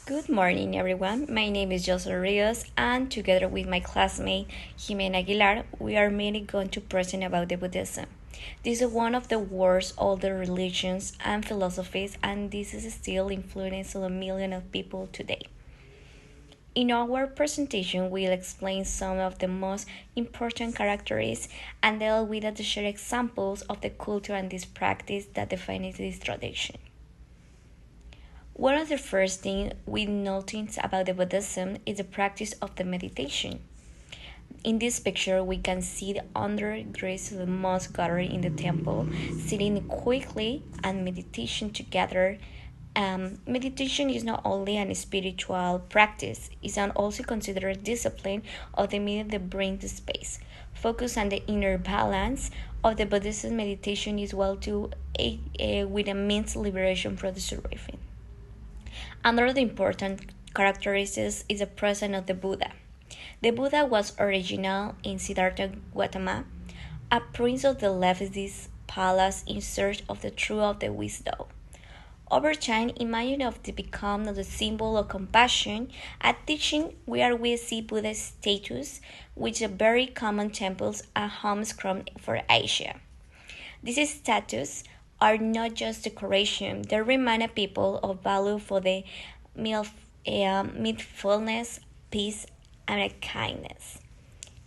Good morning, everyone. My name is José Rios, and together with my classmate Jimena Aguilar, we are mainly going to present about the Buddhism. This is one of the world's older religions and philosophies, and this is still influencing a million of people today. In our presentation, we'll explain some of the most important characteristics and deal with additional examples of the culture and this practice that define this tradition. One of the first things we notice about the Buddhism is the practice of the meditation. In this picture, we can see the undergraduates of the monks gathered in the temple, sitting quietly and meditation together. Meditation is not only an spiritual practice, it's an also considered discipline of the meaning that brings the space. Focus on the inner balance of the Buddhist meditation is well to with a means liberation from the suffering. Another important characteristic is the presence of the Buddha. The Buddha was original in Siddhartha Gautama, a prince of the left this palace in search of the truth of the wisdom. Over time, imagine of the become the symbol of compassion, a teaching where we see Buddha's statues, which are very common temples and homes for Asia. These statues are not just decoration, they remind people of value for the mindfulness, peace, and kindness.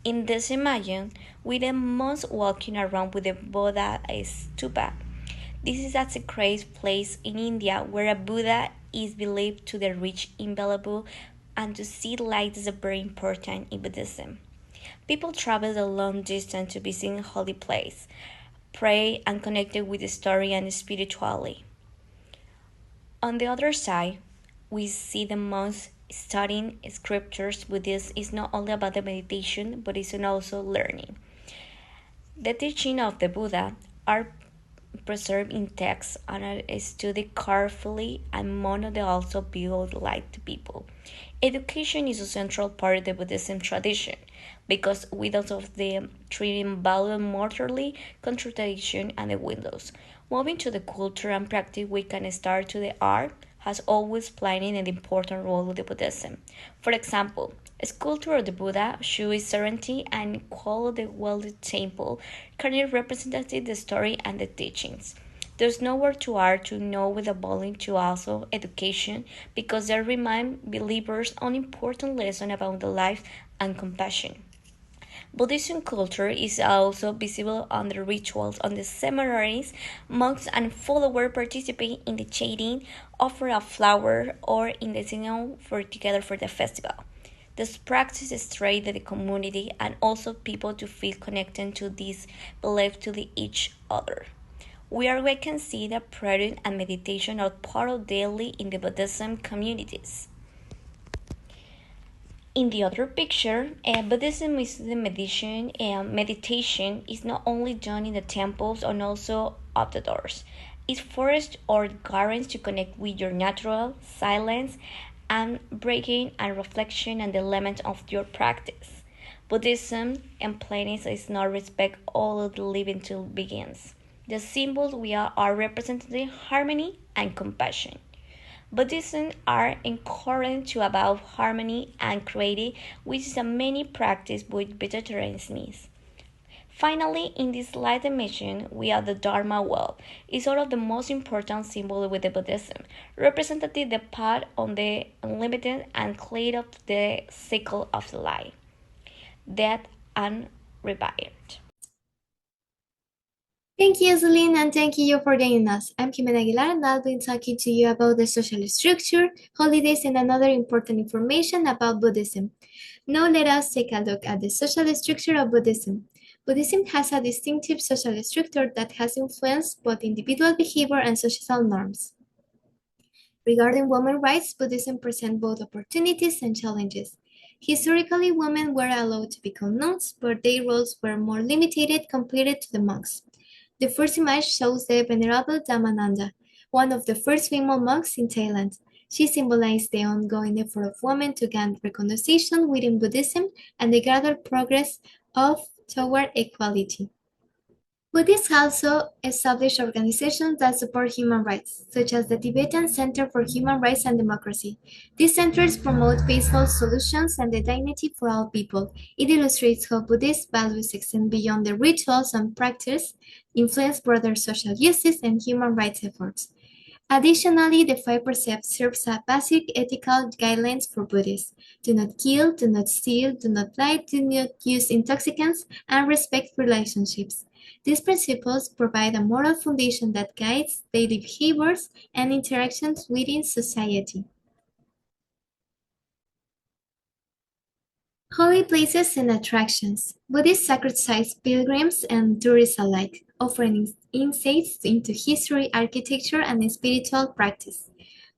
In this image, with the monks walking around with the Buddha stupa. This is a sacred place in India where a Buddha is believed to the rich invaluable and to see light is very important in Buddhism. People travel a long distance to visit a holy place, pray, and connected with the story and spirituality. On the other side, we see the monks studying scriptures. Buddhism is not only about the meditation, but it's also learning. The teaching of the Buddha are preserved in texts and are studied carefully, and mono they also build light to people. Education is a central part of the Buddhism tradition because without of the treating value morally, contradiction, and the windows. Moving to the culture and practice, we can start to the art has always played an important role with the Buddhism. For example, a sculpture of the Buddha shows serenity and quality the temple, can represent the story and the teachings. There's nowhere to art to know with a volume to also education because they remind believers on important lessons about the life and compassion. Buddhism culture is also visible on the rituals on the ceremonies. Monks and followers participate in the chanting, offer a flower, or in the singing for together for the festival. This practice strengthens the community and also people to feel connected to this belief to each other. Where we can see that prayer and meditation are part of daily in the Buddhism communities. In the other picture, Buddhism is the meditation, and meditation is not only done in the temples and also out the doors. It's forest or gardens to connect with your natural silence and breaking and reflection and the element of your practice. Buddhism and plainness is not respect all of the living till begins. The symbols we are representing harmony and compassion. Buddhism are encouraged to about harmony and creativity, which is a many practice with vegetarianism. Finally, in this light dimension, we have the Dharma well. It's one of the most important symbols with the Buddhism, representing the path on the unlimited and clear of the cycle of the life, death and rebirth. Thank you, Celine, and thank you for joining us. I'm Jimena Aguilar, and I'll be talking to you about the social structure, holidays, and another important information about Buddhism. Now let us take a look at the social structure of Buddhism. Buddhism has a distinctive social structure that has influenced both individual behavior and societal norms. Regarding women's rights, Buddhism presents both opportunities and challenges. Historically, women were allowed to become nuns, but their roles were more limited compared to the monks. The first image shows the Venerable Dhammananda, one of the first female monks in Thailand. She symbolized the ongoing effort of women to gain recognition within Buddhism and the gradual progress of toward equality. Buddhists also established organizations that support human rights, such as the Tibetan Center for Human Rights and Democracy. These centers promote peaceful solutions and the dignity for all people. It illustrates how Buddhist values extend beyond the rituals and practice, influence broader social uses and human rights efforts. Additionally, the five precepts serve as basic ethical guidelines for Buddhists: do not kill, do not steal, do not lie, do not use intoxicants, and respect relationships. These principles provide a moral foundation that guides daily behaviors and interactions within society. Holy places and attractions. Buddhist sacred sites, pilgrims and tourists alike, offering insights into history, architecture, and spiritual practice.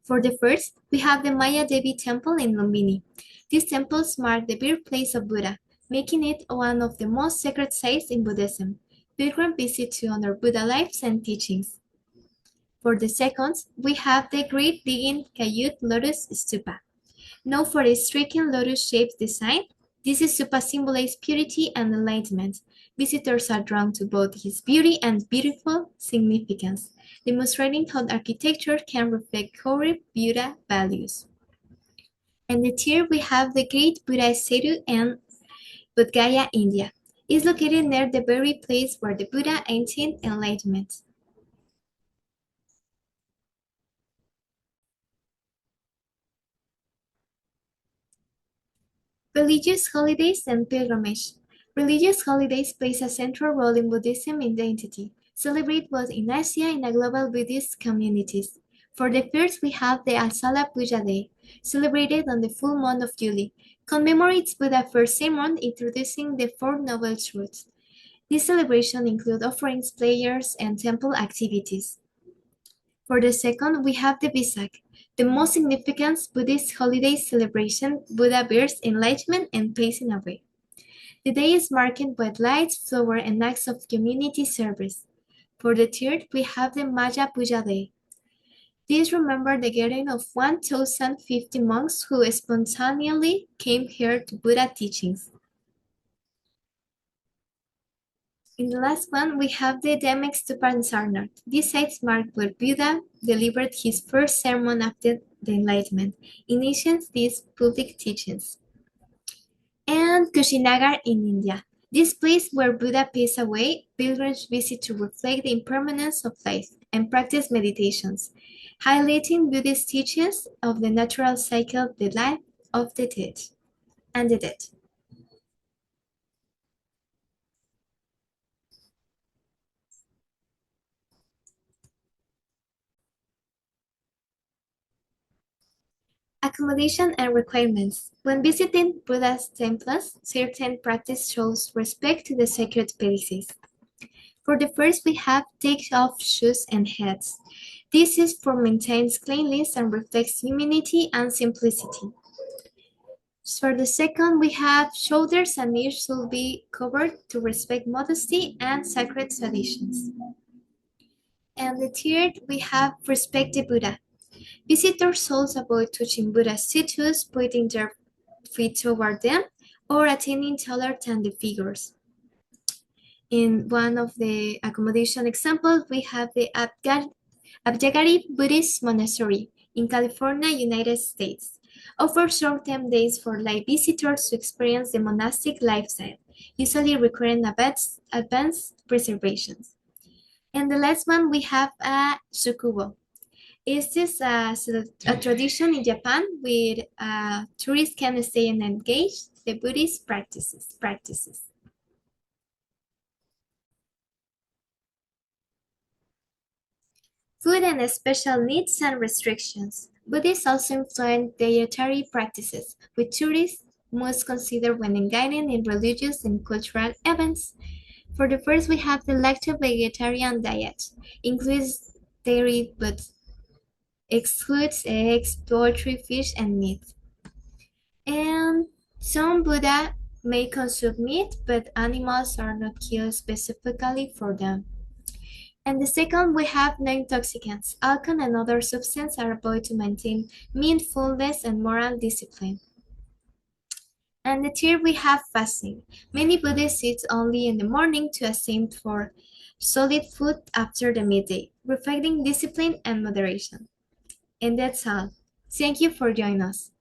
For the first, we have the Maya Devi Temple in Lumbini. These temples mark the birthplace of Buddha, making it one of the most sacred sites in Buddhism. Pilgrims visit to honor Buddha lives and teachings. For the second, we have the Great Digging Kayut Lotus Stupa. Known for its striking lotus-shaped design, this stupa symbolizes purity and enlightenment. Visitors are drawn to both its beauty and beautiful significance, demonstrating how architecture can reflect core Buddha values. And here we have the Great Buddha statue in Bodh Gaya, India. It is located near the very place where the Buddha attained enlightenment. Religious holidays and pilgrimage. Religious holidays play a central role in Buddhism identity, celebrate both in Asia and in global Buddhist communities. For the first, we have the Asala Puja Day, celebrated on the full moon of July, commemorates Buddha's first sermon introducing the Four Noble Truths. This celebration includes offerings, prayers, and temple activities. For the second, we have the Vesak, the most significant Buddhist holiday celebration. Buddha bears enlightenment and passing away. The day is marked by lights, flowers, and acts of community service. For the third, we have the Maya Puja Day. This remembers the gathering of 1,050 monks who spontaneously came here to Buddha teachings. In the last one, we have the Demek Stupa in Sarnath. This site marked where Buddha delivered his first sermon after the Enlightenment, initiating these public teachings. And Kushinagar in India. This place where Buddha passed away, pilgrims visit to reflect the impermanence of life and practice meditations, highlighting Buddhist teachings of the natural cycle of the life of the dead and the dead. Accommodation and requirements. When visiting Buddhist temples, certain practice shows respect to the sacred places. For the first, we have take off shoes and hats. This is for maintains cleanliness and reflects humility and simplicity. For the second, we have shoulders and ears should be covered to respect modesty and sacred traditions. And the third, we have respect the Buddha. Visitors should avoid touching Buddha statues, putting their feet toward them, or attaining taller than the figures. In one of the accommodation examples, we have the Abjagari Buddhist Monastery in California, United States. Offers short-term days for lay visitors to experience the monastic lifestyle, usually requiring advanced reservations. And the last one, we have a Shukubo. Is this a tradition in Japan where tourists can stay and engage the Buddhist practices? Food and special needs and restrictions. Buddhists also influence dietary practices, which tourists must consider when engaging in religious and cultural events. For the first, we have the lacto-vegetarian diet. Includes dairy but excludes eggs, poultry, fish, and meat. And some Buddha may consume meat, but animals are not killed specifically for them. And the second, we have non-intoxicants. Alcohol and other substances are avoided to maintain mindfulness and moral discipline. And the third, we have fasting. Many Buddhists eat only in the morning to attain for solid food after the midday, reflecting discipline and moderation. And that's all. Thank you for joining us.